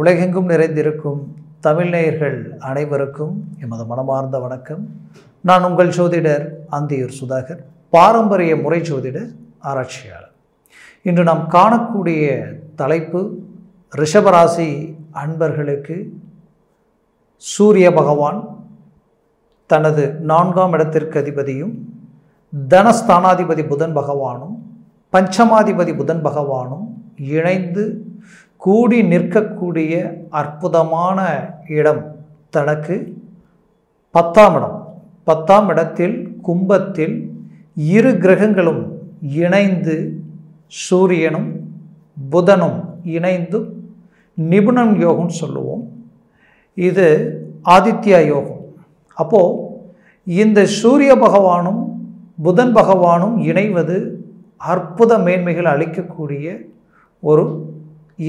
உலகெங்கும் நிறைந்திருக்கும் தமிழ் நேயர்கள் அனைவருக்கும் எமது மனமார்ந்த வணக்கம். நான் உங்கள் ஜோதிடர் அந்தியூர் சுதாகர், பாரம்பரிய முறை ஜோதிட ஆராய்ச்சியாளர். இன்று நாம் காணக்கூடிய தலைப்பு, ரிஷபராசி அன்பர்களுக்கு சூரிய பகவான் தனது 4ஆம் இடத்திற்கு அதிபதியும் தனஸ்தானாதிபதி புதன் பகவானும் பஞ்சமாதிபதி புதன் பகவானும் இணைந்து கூடி நிற்கக்கூடிய அற்புதமான இடம் தனக்கு 10ஆம் இடம். 10ஆம் இடத்தில் கும்பத்தில் இரு கிரகங்களும் இணைந்து சூரியனும் புதனும் இணைந்து நிபுணன் யோகம் சொல்லுவோம். இது ஆதித்யா யோகம். அப்போது இந்த சூரிய பகவானும் புதன் பகவானும் இணைவது அற்புத மேன்மைகள் அளிக்கக்கூடிய ஒரு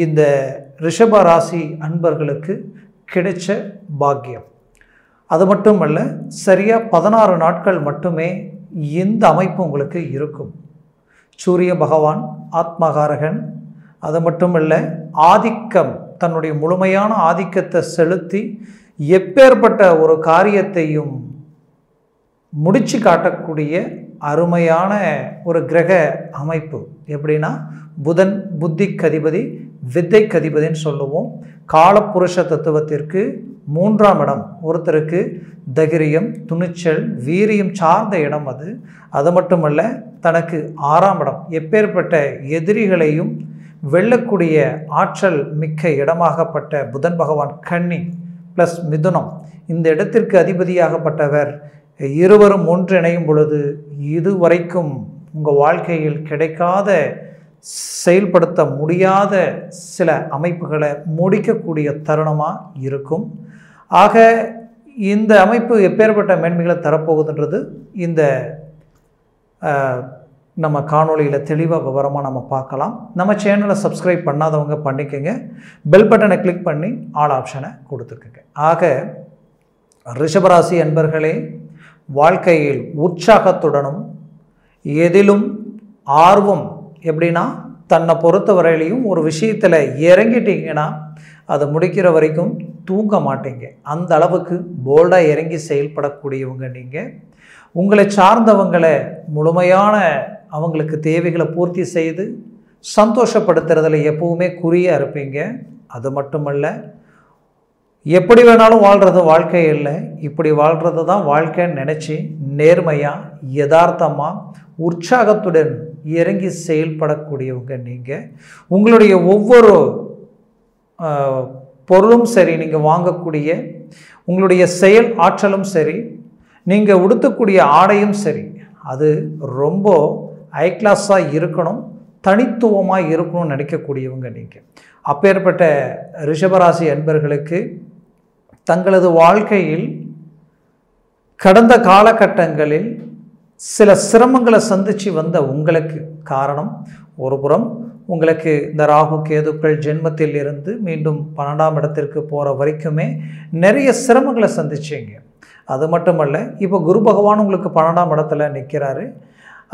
இந்த ரிஷப ராசி அன்பர்களுக்கு கிடைச்ச பாக்கியம். அது மட்டுமல்ல, சரியாக 16 நாட்கள் மட்டுமே இந்த அமைப்பு உங்களுக்கு இருக்கும். சூரிய பகவான் ஆத்மகாரகன். அது மட்டுமல்ல, ஆதிக்கம், தன்னுடைய முழுமையான ஆதிக்கத்தை செலுத்தி எப்பேற்பட்ட ஒரு காரியத்தையும் முடிச்சு காட்டக்கூடிய அருமையான ஒரு கிரக அமைப்பு. எப்படின்னா, புதன் புத்திக்கு அதிபதி, வித்தைக்கு அதிபதின்னு சொல்லுவோம். காலப்புருஷ தத்துவத்திற்கு 3ஆம் இடம். ஒருத்தருக்கு தைரியம், துணிச்சல், வீரியம் சார்ந்த இடம் அது. அது மட்டுமல்ல, தனக்கு 6ஆம் இடம், எப்பேற்பட்ட எதிரிகளையும் வெல்லக்கூடிய ஆற்றல் மிக்க இடமாகப்பட்ட புதன் பகவான் கன்னி ப்ளஸ் மிதுனம், இந்த இடத்திற்கு அதிபதியாகப்பட்டவர். இருவரும் ஒன்றிணையும் பொழுது இதுவரைக்கும் உங்கள் வாழ்க்கையில் கிடைக்காத, செயல்படுத்த முடியாத சில அமைப்புகளை முடிக்கக்கூடிய தருணமாக இருக்கும். ஆக இந்த அமைப்பு எப்பேற்பட்ட மேன்மைகளை தரப்போகுதுன்றது இந்த நம்ம காணொலியில் தெளிவாக விவரமாக நம்ம பார்க்கலாம். நம்ம சேனலை சப்ஸ்கிரைப் பண்ணாதவங்க பண்ணிக்கோங்க. பெல் பட்டனை கிளிக் பண்ணி ஆல் ஆப்ஷனை கொடுத்துருக்குங்க. ஆக ரிஷபராசி அன்பர்களே, வாழ்க்கையில் உற்சாகத்துடனும் எதிலும் ஆர்வம், எப்படின்னா தன்னை பொறுத்த வரையிலையும் ஒரு விஷயத்தில் இறங்கிட்டீங்கன்னா அதை முடிக்கிற வரைக்கும் தூங்க மாட்டீங்க. அந்த அளவுக்கு போல்டாக இறங்கி செயல்படக்கூடியவங்க நீங்கள். உங்களை சார்ந்தவங்களை முழுமையான அவங்களுக்கு தேவைகளை பூர்த்தி செய்து சந்தோஷப்படுத்துறதுல எப்பவுமே குறியாக இருப்பீங்க. அது மட்டுமல்ல, எப்படி வேணாலும் வாழ்கிறது வாழ்க்கை இல்லை, இப்படி வாழ்கிறது தான் வாழ்க்கைன்னு நினச்சி நேர்மையாக, யதார்த்தமாக, உற்சாகத்துடன் இறங்கி செயல்படக்கூடியவங்க நீங்கள். உங்களுடைய ஒவ்வொரு பொருளும் சரி, நீங்கள் வாங்கக்கூடிய உங்களுடைய செயல் ஆற்றலும் சரி, நீங்கள் உடுத்தக்கூடிய ஆடையும் சரி, அது ரொம்ப ஹை கிளாஸாக இருக்கணும், தனித்துவமாக இருக்கணும்னு நினைக்கக்கூடியவங்க நீங்கள். அப்பேற்பட்ட ரிஷபராசி அன்பர்களுக்கு தங்களது வாழ்க்கையில் கடந்த காலகட்டங்களில் சில சிரமங்களை சந்தித்து வந்த உங்களுக்கு காரணம், ஒரு புறம் உங்களுக்கு இந்த ராகு கேதுக்கள் ஜென்மத்தில் இருந்து மீண்டும் 12ஆம் இடத்திற்கு போகிற வரைக்குமே நிறைய சிரமங்களை சந்திச்சிங்க. அது மட்டுமல்ல, இப்போ குரு பகவான் உங்களுக்கு 12ஆம் இடத்துல நிற்கிறாரு.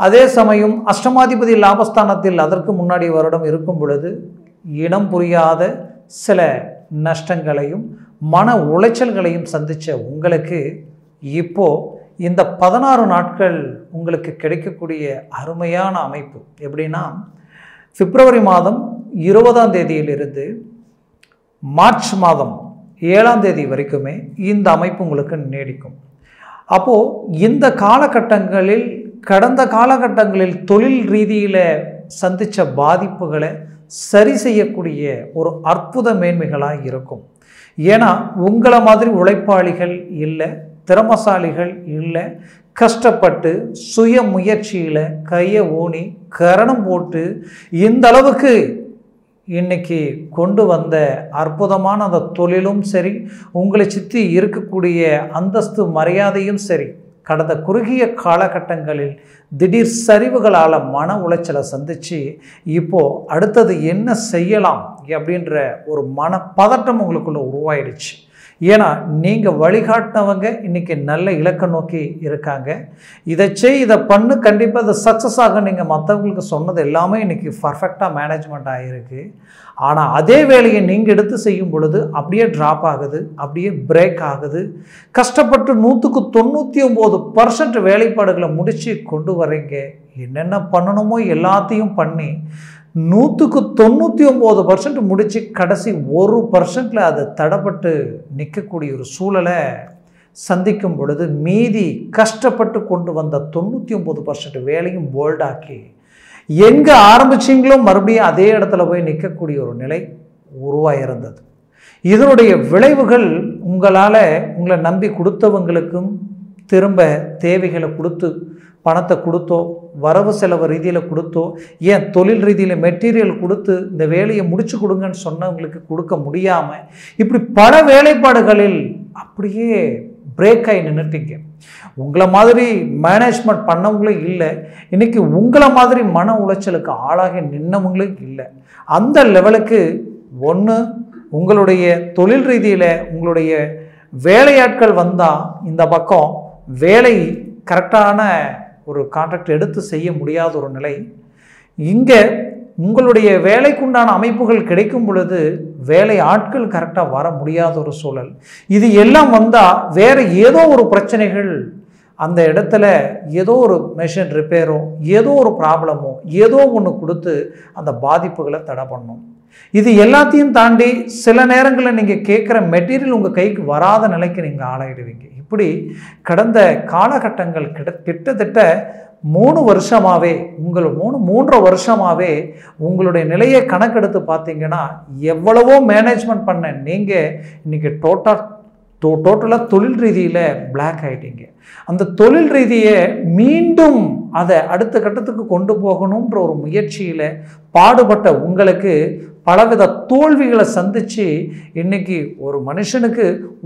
அதே சமயம் அஷ்டமாதிபதி லாபஸ்தானத்தில் அதற்கு முன்னாடி வருடம் இருக்கும் பொழுது இனம் புரியாத சில நஷ்டங்களையும் மன உளைச்சல்களையும் சந்தித்த உங்களுக்கு இப்போது இந்த 16 நாட்கள் உங்களுக்கு கிடைக்கக்கூடிய அருமையான அமைப்பு. எப்படின்னா, பிப்ரவரி மாதம் 20ஆம் தேதியிலிருந்து மார்ச் மாதம் 7ஆம் தேதி வரைக்குமே இந்த அமைப்பு உங்களுக்கு நீடிக்கும். அப்போது இந்த காலகட்டங்களில், கடந்த காலகட்டங்களில் தொழில் ரீதியில் சந்தித்த பாதிப்புகளை சரி செய்யக்கூடிய ஒரு அற்புத மேன்மைகளாக இருக்கும். ஏன்னா, உங்களை மாதிரி உழைப்பாளிகள் இல்லை, திறமசாலிகள் இல்லை, கஷ்டப்பட்டு சுய முயற்சியில் கையை ஊனி கரணம் போட்டு இந்த அளவுக்கு இன்னைக்கு கொண்டு வந்த அற்புதமான அந்த தொழிலும் சரி, உங்களை சுற்றி இருக்கக்கூடிய அந்தஸ்து மரியாதையும் சரி, கடந்த குறுகிய காலகட்டங்களில் திடீர் சரிவுகளால் மன உளைச்சலை சந்தித்து இப்போது அடுத்தது என்ன செய்யலாம் அப்படின்ற ஒரு மன பதட்டம் உங்களுக்குள்ளே உருவாயிடுச்சு. ஏன்னா நீங்கள் வழிகாட்டினவங்க இன்றைக்கி நல்ல இலக்கை நோக்கி இருக்காங்க. இதை செய், இதை பண்ணு, கண்டிப்பாக இது சக்ஸஸ் ஆகும். நீங்கள் மற்றவங்களுக்கு சொன்னது எல்லாமே இன்றைக்கி பர்ஃபெக்டாக மேனேஜ்மெண்ட் ஆகிருக்கு. ஆனால் அதே வேலையை நீங்கள் எடுத்து செய்யும் பொழுது அப்படியே ட்ராப் ஆகுது, அப்படியே பிரேக் ஆகுது. கஷ்டப்பட்டு 199% வேலைப்பாடுகளை முடித்து கொண்டு வரீங்க. என்னென்ன பண்ணணுமோ எல்லாத்தையும் பண்ணி 199% முடித்து கடைசி 1% அது தடைப்பட்டு நிற்கக்கூடிய ஒரு சூழலை சந்திக்கும் பொழுது மீதி கஷ்டப்பட்டு கொண்டு வந்த 99% வேலையும் போல்டாக்கி எங்கே ஆரம்பிச்சிங்களோ மறுபடியும் அதே இடத்துல போய் நிற்கக்கூடிய ஒரு நிலை உருவாயிருந்தது. இதனுடைய விளைவுகள் உங்களை நம்பி கொடுத்தவங்களுக்கும் திரும்ப தேவைகளை கொடுத்து பணத்தை கொடுத்தோ, வரவு செலவு ரீதியில் கொடுத்தோ, ஏன் தொழில் ரீதியில் மெட்டீரியல் கொடுத்து இந்த வேலையை முடிச்சு கொடுங்கன்னு சொன்னவங்களுக்கு கொடுக்க முடியாமல் இப்படி பல வேலைப்பாடுகளில் அப்படியே பிரேக் ஆகி நின்றுட்டீங்க. உங்களை மாதிரி மேனேஜ்மெண்ட் பண்ணவங்களும் இல்லை, இன்றைக்கி உங்களை மாதிரி மன உளைச்சலுக்கு ஆளாகி நின்னவங்களும் இல்லை. அந்த லெவலுக்கு ஒன்று உங்களுடைய தொழில் ரீதியில் உங்களுடைய வேலையாட்கள் வந்தால் இந்த பக்கம் வேலை கரெக்டான ஒரு கான்ட்ராக்ட் எடுத்து செய்ய முடியாத ஒரு நிலை. இங்கே உங்களுடைய வேலைக்குண்டான அமைப்புகள் கிடைக்கும் பொழுது வேலை ஆட்கள் கரெக்டாக வர முடியாத ஒரு சூழல். இது எல்லாம் வந்தால் வேறு ஏதோ ஒரு பிரச்சனைகள், அந்த இடத்துல ஏதோ ஒரு மெஷின் ரிப்பேரோ, ஏதோ ஒரு ப்ராப்ளமோ, ஏதோ ஒன்று கொடுத்து அந்த பாதிப்புகளை தடை பண்ணும். இது எல்லாத்தையும் தாண்டி சில நேரங்களில் நீங்கள் கேட்குற மெட்டீரியல் உங்கள் கைக்கு வராத நிலைக்கு நீங்கள் ஆளாயிடுவீங்க. இப்படி கடந்த காலகட்டங்கள் கிட்டத்தட்ட 3 வருஷமாகவே 3.5 வருஷமாகவே உங்களுடைய நிலையை கணக்கெடுத்து பார்த்தீங்கன்னா எவ்வளவோ மேனேஜ்மெண்ட் பண்ண நீங்கள் இன்றைக்கி டோட்டலாக தொழில் ரீதியில் பிளாக் ஆகிட்டீங்க. அந்த தொழில் ரீதியை மீண்டும் அதை அடுத்த கட்டத்துக்கு கொண்டு போகணுன்ற ஒரு முயற்சியில் பாடுபட்ட உங்களுக்கு பலவித தோல்விகளை சந்தித்து இன்றைக்கி ஒரு மனுஷனுக்கு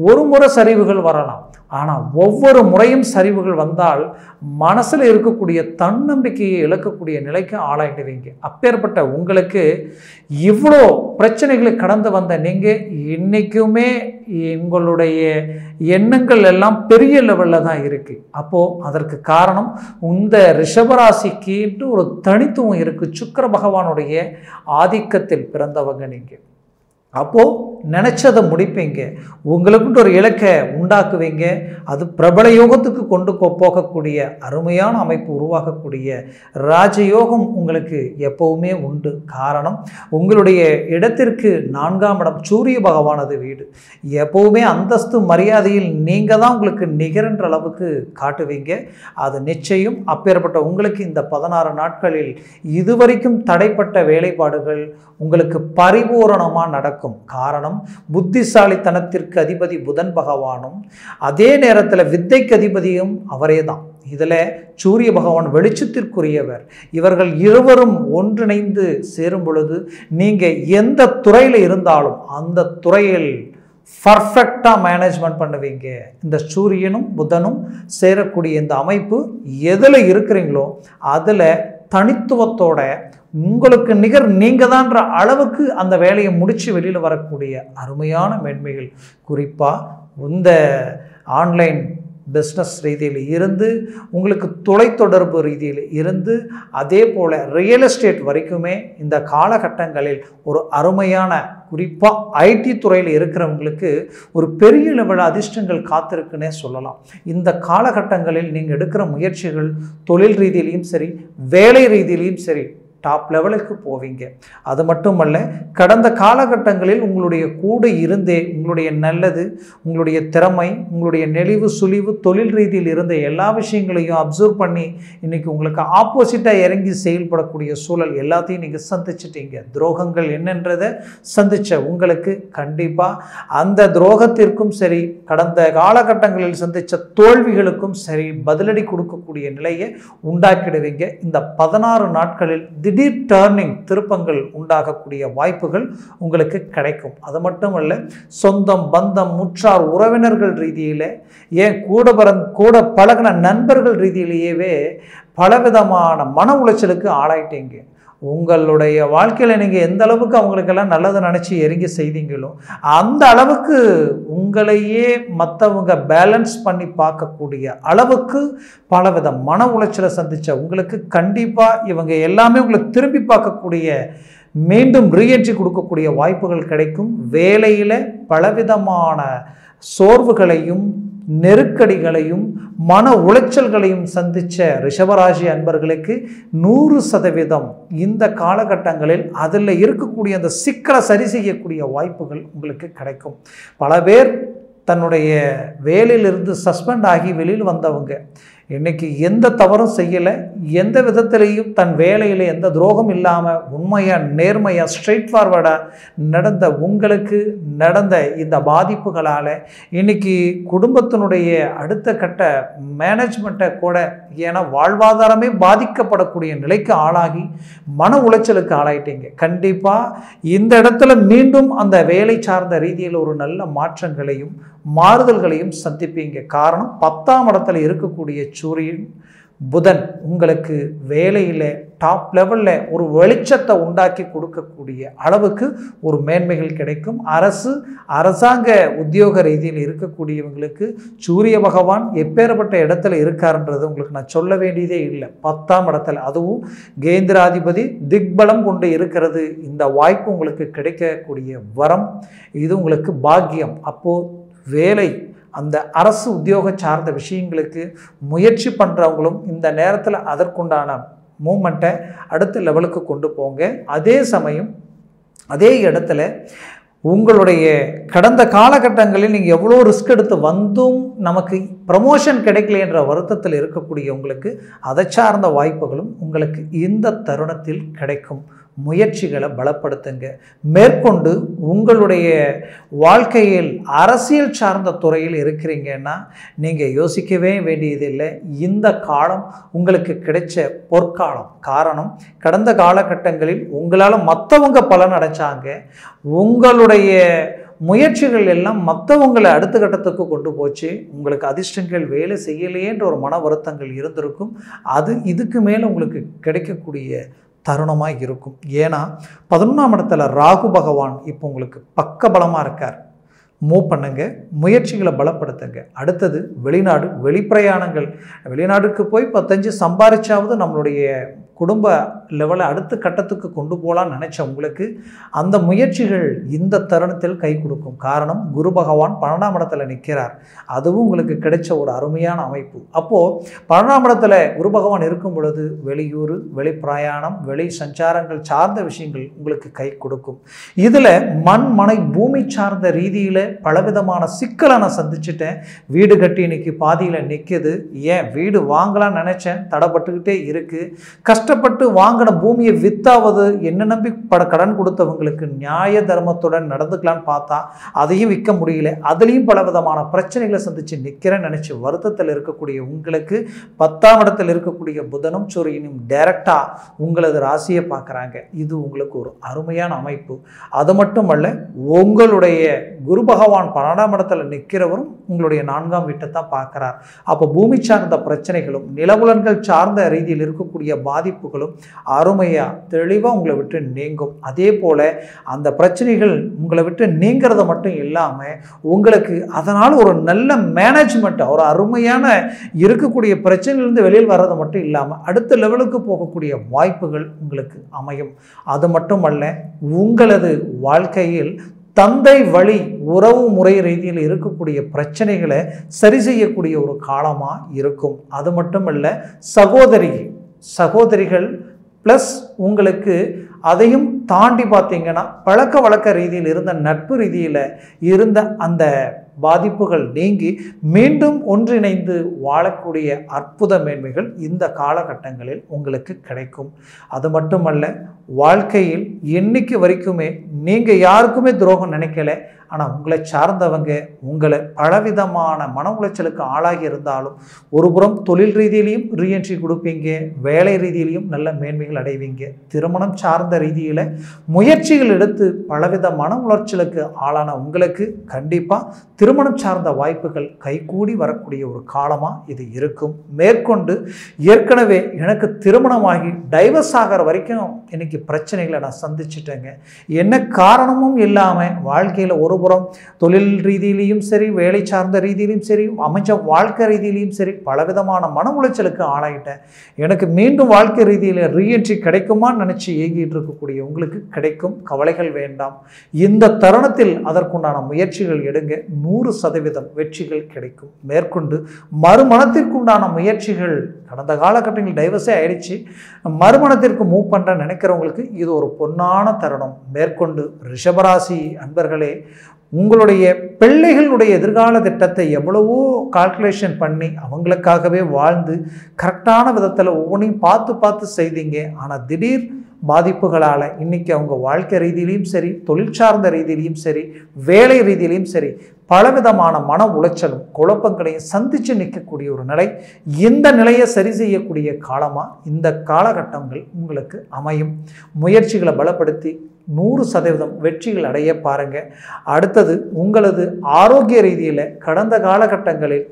ஒரு முறை சரிவுகள் வரலாம், ஆனால் ஒவ்வொரு முறையும் சரிவுகள் வந்தால் மனசில் இருக்கக்கூடிய தன்னம்பிக்கையை இழக்கக்கூடிய நிலைக்கு ஆளாயிடுவீங்க. அப்பேற்பட்ட உங்களுக்கு இவ்வளோ பிரச்சனைகளை கடந்து வந்த நீங்கள் இன்றைக்குமே உங்களுடைய எண்ணங்கள் எல்லாம் பெரிய லெவலில் தான் இருக்குது. அப்போது அதற்கு காரணம் இந்த ரிஷபராசிக்கு ஒரு தனித்துவம் இருக்குது. சுக்கிர பகவானுடைய ஆதிக்கத்தில் பிறந்தவங்க நீங்கள். அப்போது நினச்சதை முடிப்பீங்க, உங்களுக்குன்ட்டு ஒரு இலக்கை உண்டாக்குவீங்க. அது பிரபல யோகத்துக்கு கொண்டு போகக்கூடிய அருமையான அமைப்பு உருவாக்கக்கூடிய ராஜயோகம் உங்களுக்கு எப்பவுமே உண்டு. காரணம், உங்களுடைய இடத்திற்கு 4ஆம் இடம் சூரிய பகவானது வீடு. எப்பவுமே அந்தஸ்து மரியாதையில் நீங்கள் தான் உங்களுக்கு நிகரென்ற அளவுக்கு காட்டுவீங்க. அது நிச்சயம். அப்பேற்பட்ட உங்களுக்கு இந்த 16 நாட்களில் இதுவரைக்கும் தடைப்பட்ட வேலைப்பாடுகள் உங்களுக்கு பரிபூரணமாக நடக்கும். காரணம், புத்திசாலித்தனத்திற்கு அதிபதி புதன் பகவானும் அதே நேரத்தில் வித்தைக்கு அதிபதியும் அவரே தான். இதில் சூரிய பகவான் வெளிச்சத்திற்குரியவர். இவர்கள் இருவரும் ஒன்றிணைந்து சேரும் பொழுது நீங்கள் எந்த துறையில் இருந்தாலும் அந்த துறையில் பர்ஃபெக்டாக மேனேஜ்மெண்ட் பண்ணுவீங்க. இந்த சூரியனும் புதனும் சேரக்கூடிய இந்த அமைப்பு எதில் இருக்கிறீங்களோ அதில் தனித்துவத்தோட உங்களுக்கு நிகர் நீங்கள் தான்ற அளவுக்கு அந்த வேலையை முடித்து வெளியில் வரக்கூடிய அருமையான மேன்மைகள், குறிப்பாக இந்த ஆன்லைன் பிஸ்னஸ் ரீதியில் இருந்து உங்களுக்கு தொலைத்தொடர்பு ரீதியில் இருந்து அதே போல் ரியல் எஸ்டேட் வரைக்குமே இந்த காலகட்டங்களில் ஒரு அருமையான, குறிப்பாக ஐடி துறையில் இருக்கிறவங்களுக்கு ஒரு பெரிய லெவல் அதிர்ஷ்டங்கள் காத்திருக்குன்னே சொல்லலாம். இந்த காலகட்டங்களில் நீங்கள் எடுக்கிற முயற்சிகள் தொழில் ரீதியிலையும் சரி, வேலை ரீதியிலையும் சரி, டாப் லெவலுக்கு போவீங்க. அது மட்டுமல்ல, கடந்த காலகட்டங்களில் உங்களுடைய கூட இருந்தே உங்களுடைய நல்லது, உங்களுடைய திறமை, உங்களுடைய நெளிவு சுழிவு, தொழில் ரீதியில் இருந்த எல்லா விஷயங்களையும் அப்சர்வ் பண்ணி இன்றைக்கி உங்களுக்கு ஆப்போசிட்டாக இறங்கி செயல்படக்கூடிய சூழல் எல்லாத்தையும் நீங்கள் சந்திச்சிட்டீங்க. துரோகங்கள் என்னன்றதை சந்தித்த உங்களுக்கு கண்டிப்பாக அந்த துரோகத்திற்கும் சரி, கடந்த காலகட்டங்களில் சந்தித்த தோல்விகளுக்கும் சரி பதிலடி கொடுக்கக்கூடிய நிலையை உண்டாக்கிடுவீங்க. இந்த 16 நாட்களில் திடீர் டர்னிங், திருப்பங்கள் உண்டாகக்கூடிய வாய்ப்புகள் உங்களுக்கு கிடைக்கும். அது மட்டுமல்ல, சொந்தம் பந்தம் முற்றார் உறவினர்கள் ரீதியில், ஏன் கூட பழகின நண்பர்கள் ரீதியிலேயே பலவிதமான மன உளைச்சலுக்கு ஆளாயிட்டீங்க. உங்களுடைய வாழ்க்கையில் நீங்கள் எந்த அளவுக்கு அவங்களுக்கெல்லாம் நல்லதை நினச்சி இறங்கி செய்தீங்களோ அந்த அளவுக்கு உங்களையே மற்றவங்க பேலன்ஸ் பண்ணி பார்க்கக்கூடிய அளவுக்கு பலவித மன உளைச்சலை சந்தித்த உங்களுக்கு கண்டிப்பாக இவங்க எல்லாமே உங்களை திரும்பி பார்க்கக்கூடிய மீண்டும் ரீஎன்ட்ரி கொடுக்கக்கூடிய வாய்ப்புகள் கிடைக்கும். வேலையில் பலவிதமான சோர்வுகளையும் நெருக்கடிகளையும் மன உளைச்சல்களையும் சந்தித்த ரிஷபராசி அன்பர்களுக்கு 100% இந்த காலகட்டங்களில் அதில் இருக்கக்கூடிய அந்த சிக்கலை சரி செய்யக்கூடிய வாய்ப்புகள் உங்களுக்கு கிடைக்கும். பல பேர் தன்னுடைய வேலையிலிருந்து சஸ்பெண்ட் ஆகி வெளியில் வந்தவங்க இன்றைக்கி எந்த தவறும் செய்யலை, எந்த விதத்திலையும் தன் வேலையில் எந்த துரோகம் இல்லாமல் உண்மையாக நேர்மையாக ஸ்ட்ரெயிட் ஃபார்வர்டாக நடந்த உங்களுக்கு நடந்த இந்த பாதிப்புகளால் இன்றைக்கி குடும்பத்தினுடைய அடுத்த கட்ட மேனேஜ்மெண்ட்டை கூட, ஏன்னா வாழ்வாதாரமே பாதிக்கப்படக்கூடிய நிலைக்கு ஆளாகி மன உளைச்சலுக்கு ஆளாயிட்டீங்க. கண்டிப்பாக இந்த இடத்துல மீண்டும் அந்த வேலை சார்ந்த ரீதியில் ஒரு நல்ல மாற்றங்களையும் மாறுதல்களையும் சந்திப்பீங்க. காரணம் 10ஆம் இடத்துல இருக்கக்கூடிய சூரியன் புதன் உங்களுக்கு வேலையில் டாப் லெவலில் ஒரு வெளிச்சத்தை உண்டாக்கி கொடுக்கக்கூடிய அளவுக்கு ஒரு மேன்மைகள் கிடைக்கும். அரசாங்க உத்தியோக ரீதியில் இருக்கக்கூடியவங்களுக்கு சூரிய பகவான் எப்பேற்பட்ட இடத்துல இருக்காருன்றது உங்களுக்கு நான் சொல்ல வேண்டியதே இல்லை. 10ஆம் இடத்துல, அதுவும் கேந்திராதிபதி திக்பலம் கொண்டு இருக்கிறது. இந்த வாய்ப்பு உங்களுக்கு கிடைக்கக்கூடிய வரம், இது உங்களுக்கு பாக்கியம். அப்போது வேலை அந்த அரசு உத்தியோக சார்ந்த விஷயங்களுக்கு முயற்சி பண்ணுறவங்களும் இந்த நேரத்தில் அதற்குண்டான மூமெண்ட்டை அடுத்த லெவலுக்கு கொண்டு போங்க. அதே சமயம் அதே இடத்துல உங்களுடைய கடந்த காலகட்டங்களில் நீங்கள் எவ்வளோ ரிஸ்க் எடுத்து வந்தும் நமக்கு ப்ரமோஷன் கிடைக்கலைன்ற வருத்தத்தில் இருக்கக்கூடிய உங்களுக்கு அதை சார்ந்த வாய்ப்புகளும் உங்களுக்கு இந்த தருணத்தில் கிடைக்கும். முயற்சிகளை பலப்படுத்துங்க. மேற்கொண்டு உங்களுடைய வாழ்க்கையில் அரசியல் சார்ந்த துறையில் இருக்கிறீங்கன்னா நீங்கள் யோசிக்கவே வேண்டியதில்லை. இந்த காலம் உங்களுக்கு கிடைச்ச பொற்காலம். காரணம், கடந்த காலகட்டங்களில் உங்களால் மற்றவங்க பலன் அடைச்சாங்க. உங்களுடைய முயற்சிகள் எல்லாம் மற்றவங்களை அடுத்த கட்டத்துக்கு கொண்டு போச்சு. உங்களுக்கு அதிர்ஷ்டங்கள் வேலை செய்யலையேன்ற ஒரு மன வருத்தங்கள் இருந்திருக்கும். அது இதுக்கு மேலே உங்களுக்கு கிடைக்கக்கூடிய தருணமாக இருக்கும். ஏன்னா 11ஆம் இடத்துல ராகு பகவான் இப்போ உங்களுக்கு பக்கபலமாக இருக்கார். மூவ் பண்ணுங்க, முயற்சிகளை பலப்படுத்துங்க. அடுத்தது வெளிநாடு வெளிப்பிரயாணங்கள். வெளிநாடுக்கு போய் 10 சம்பாதிச்சாவது நம்மளுடைய குடும்ப லெவலை அடுத்த கட்டத்துக்கு கொண்டு போகலான்னு நினச்ச உங்களுக்கு அந்த முயற்சிகள் இந்த தருணத்தில் கை கொடுக்கும். காரணம், குரு பகவான் 12ஆம் இடத்துல நிற்கிறார். அதுவும் உங்களுக்கு கிடைச்ச ஒரு அருமையான அமைப்பு. அப்போது 12ஆம் இடத்துல குரு பகவான் இருக்கும் பொழுது வெளியூர் வெளிப்பிரயாணம் வெளி சஞ்சாரங்கள் சார்ந்த விஷயங்கள் உங்களுக்கு கை கொடுக்கும். இதில் மண் மனை பூமி சார்ந்த ரீதியில் பலவிதமான சிக்கலை நான் சந்திச்சுட்டேன். வீடு கட்டி இன்னைக்கு பாதியில் நிற்கிது. ஏன் வீடு வாங்கலாம்னு நினச்சேன், தடைப்பட்டுக்கிட்டே இருக்குது. கஷ்டப்பட்டு வாங்கின பூமியை வித்தாவது என்ன நம்பி கடன் கொடுத்தவங்களுக்கு நியாய தர்மத்துடன் நடந்துக்கலான்னு பார்த்தா அதையும் விற்க முடியல. அதுலேயும் பல விதமான பிரச்சனைகளை சந்தித்து நிற்கிறேன்னு நினச்சி வருத்தத்தில் இருக்கக்கூடிய உங்களுக்கு 10ஆம் இடத்தில் இருக்கக்கூடிய புதனும் சூரியனும் டைரக்டாக உங்களது ராசியை பார்க்குறாங்க. இது உங்களுக்கு ஒரு அருமையான அமைப்பு. அது மட்டுமல்ல, உங்களுடைய குரு பகவான் 12ஆம் இடத்துல நிற்கிறவரும் உங்களுடைய 4ஆம் வீட்டை தான் பார்க்குறார். அப்போ பூமி சார்ந்த பிரச்சனைகளும் நிலவுலன்கள் சார்ந்த ரீதியில் இருக்கக்கூடிய பாதிப்புகளும் அருமையாக தெளிவாக உங்களை விட்டு நீங்கும். அதே போல் அந்த பிரச்சனைகள் உங்களை விட்டு நீங்கிறத மட்டும் இல்லாமல் உங்களுக்கு அதனால் ஒரு நல்ல மேனேஜ்மெண்ட், ஒரு அருமையான இருக்கக்கூடிய பிரச்சனையிலிருந்து வெளியில் வர்றது மட்டும் இல்லாமல் அடுத்த லெவலுக்கு போகக்கூடிய வாய்ப்புகள் உங்களுக்கு அமையும். அது மட்டுமல்ல, உங்களது வாழ்க்கையில் தந்தை வழி உறவு முறை ரீதியில் இருக்கக்கூடிய பிரச்சனைகளை சரி செய்யக்கூடிய ஒரு காலமாக இருக்கும். அது மட்டும் இல்லை, சகோதரிகள் ப்ளஸ் உங்களுக்கு அதையும் தாண்டி பார்த்தீங்கன்னா பழக்க வழக்க ரீதியில் இருந்த நட்பு ரீதியில் இருந்த அந்த பாதிப்புகள் நீங்கி மீண்டும் ஒன்றிணைந்து வாழக்கூடிய அற்புத மேன்மைகள் இந்த காலகட்டங்களில் உங்களுக்கு கிடைக்கும். அது மட்டுமல்ல, வாழ்க்கையில் இன்னைக்கு வரைக்குமே நீங்கள் யாருக்குமே துரோகம் நினைக்கல, ஆனால் உங்களை சார்ந்தவங்க உங்களை பலவிதமான மன உளைச்சலுக்கு ஆளாகி இருந்தாலும் ஒருபுறம் தொழில் ரீதியிலையும் ரீஎன்ட்ரி கொடுப்பீங்க, வேலை ரீதியிலையும் நல்ல மேன்மைகள் அடைவீங்க. திருமணம் சார்ந்த ரீதியில் முயற்சிகள் எடுத்து பலவித மன உளைச்சலுக்கு ஆளான உங்களுக்கு கண்டிப்பாக திருமணம் சார்ந்த வாய்ப்புகள் கைகூடி வரக்கூடிய ஒரு காலமாக இது இருக்கும். மேற்கொண்டு ஏற்கனவே எனக்கு திருமணமாகி டைவர்ஸ் ஆகிற வரைக்கும் இன்னைக்கு பிரச்சனைகளை நான் சந்திச்சிட்டேங்க, என்ன காரணமும் இல்லாமல் வாழ்க்கையில் ஒருபுறம் தொழில் ரீதியிலையும் சரி, வேலை சார்ந்த ரீதியிலையும் சரி, அமைச்ச வாழ்க்கை ரீதியிலையும் சரி பலவிதமான மன உளைச்சலுக்கு ஆளாயிட்டேன். எனக்கு மீண்டும் வாழ்க்கை ரீதியில் ரீஎன்ட்ரி கிடைக்குமான்னு நினச்சி ஏங்கிட்டு இருக்கக்கூடிய உங்களுக்கு கிடைக்கும். கவலைகள் வேண்டாம். இந்த தருணத்தில் அதற்குண்டான முயற்சிகள் எடுங்க. 100% வெற்றிகள் கிடைக்கும். மேற்கொண்டு மறுமணத்திற்குண்டான முயற்சிகள் கடந்த காலகட்டங்களில் டைவர்ஸே ஆயிடுச்சு, மறுமணத்திற்கு மூவ் பண்ணுற நினைக்கிறவங்களுக்கு இது ஒரு பொன்னான தருணம். மேற்கொண்டு ரிஷபராசி அன்பர்களே, உங்களுடைய பிள்ளைகளுடைய எதிர்கால திட்டத்தை எவ்வளவோ கால்குலேஷன் பண்ணி அவங்களுக்காகவே வாழ்ந்து கரெக்டான விதத்தில் ஒவ்வொன்றையும் பார்த்து செய்தீங்க. ஆனால் திடீர் பாதிப்புகளால் இன்றைக்கி அவங்க வாழ்க்கை ரீதியிலையும் சரி, தொழில் சார்ந்த ரீதியிலையும் சரி, வேலை ரீதியிலையும் சரி பலவிதமான மன உளைச்சலும் குழப்பங்களையும் சந்தித்து நிற்கக்கூடிய ஒரு நிலை. இந்த நிலையை சரி செய்யக்கூடிய காலமாக இந்த காலகட்டங்கள் உங்களுக்கு அமையும். முயற்சிகளை பலப்படுத்தி 100% வெற்றிகள் அடைய பாருங்கள். அடுத்தது உங்களது ஆரோக்கிய ரீதியில் கடந்த காலகட்டங்களில்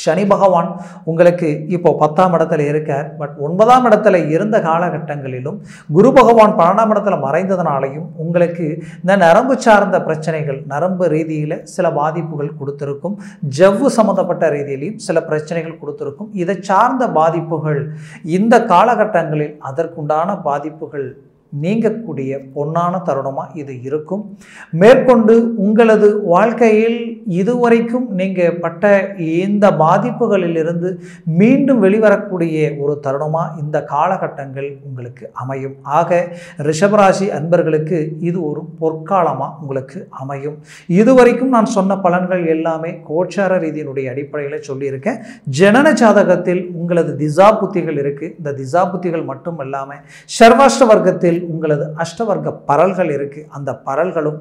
சனி பகவான் உங்களுக்கு இப்போ 10ஆம் இடத்துல இருக்கார். பட் 9ஆம் இடத்துல இருந்த காலகட்டங்களிலும் குரு பகவான் 12ஆம் இடத்துல மறைந்ததுனாலையும் உங்களுக்கு இந்த நரம்பு சார்ந்த பிரச்சனைகள், நரம்பு ரீதியில் சில பாதிப்புகள் கொடுத்துருக்கும், ஜவ்வு சம்மந்தப்பட்ட ரீதியிலையும் சில பிரச்சனைகள் கொடுத்துருக்கும். இதை சார்ந்த பாதிப்புகள் இந்த காலகட்டங்களில் அதற்குண்டான பாதிப்புகள் நீங்கக்கூடிய பொன்னான தருணமாக இது இருக்கும். மேற்கொண்டு உங்களது வாழ்க்கையில் இதுவரைக்கும் நீங்கள் பட்ட இந்த பாதிப்புகளிலிருந்து மீண்டும் வெளிவரக்கூடிய ஒரு தருணமாக இந்த காலகட்டங்கள் உங்களுக்கு அமையும். ஆக ரிஷபராசி அன்பர்களுக்கு இது ஒரு பொற்காலமாக உங்களுக்கு அமையும். இதுவரைக்கும் நான் சொன்ன பலன்கள் எல்லாமே கோச்சார ரீதியினுடைய அடிப்படையில் சொல்லியிருக்கேன். ஜனன ஜாதகத்தில் உங்களது திசா புத்திகள் இருக்குது. இந்த திசா புத்திகள் மட்டும் இல்லாமல் சர்வாஷ்ட வர்க்கத்தில் உங்களது அஷ்டவர்க்க பரல்கள் இருக்கு. அந்த பரல்களும்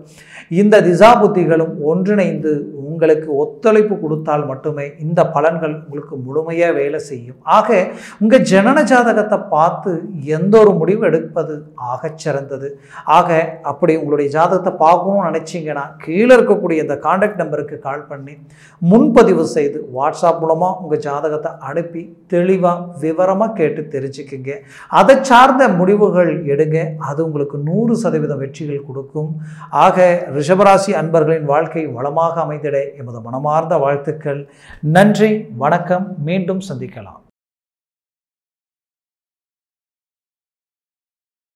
இந்த திசா புத்திகளும் ஒன்றிணைந்து உங்களுக்கு ஒத்துழைப்பு கொடுத்தால் மட்டுமே இந்த பலன்கள் உங்களுக்கு முழுமையாக வேலை செய்யும். ஆக உங்கள் ஜனன ஜாதகத்தை பார்த்து எந்த ஒரு முடிவு எடுப்பது ஆகச் சிறந்தது. ஆக அப்படி உங்களுடைய ஜாதகத்தை பார்க்கணும்னு நினச்சிங்கன்னா கீழே இருக்கக்கூடிய இந்த கான்டாக்ட் நம்பருக்கு கால் பண்ணி முன்பதிவு செய்து வாட்ஸ்அப் மூலமாக உங்கள் ஜாதகத்தை அனுப்பி தெளிவாக விவரமாக கேட்டு தெரிஞ்சுக்குங்க. அதை சார்ந்த முடிவுகள் எடுங்க. அது உங்களுக்கு 100% வெற்றிகள் கொடுக்கும். ஆக ரிஷபராசி அன்பர்களின் வாழ்க்கை வளமாக அமைந்திட எமது மனமார்ந்த வாழ்த்துக்கள். நன்றி, வணக்கம். மீண்டும் சந்திக்கலாம்.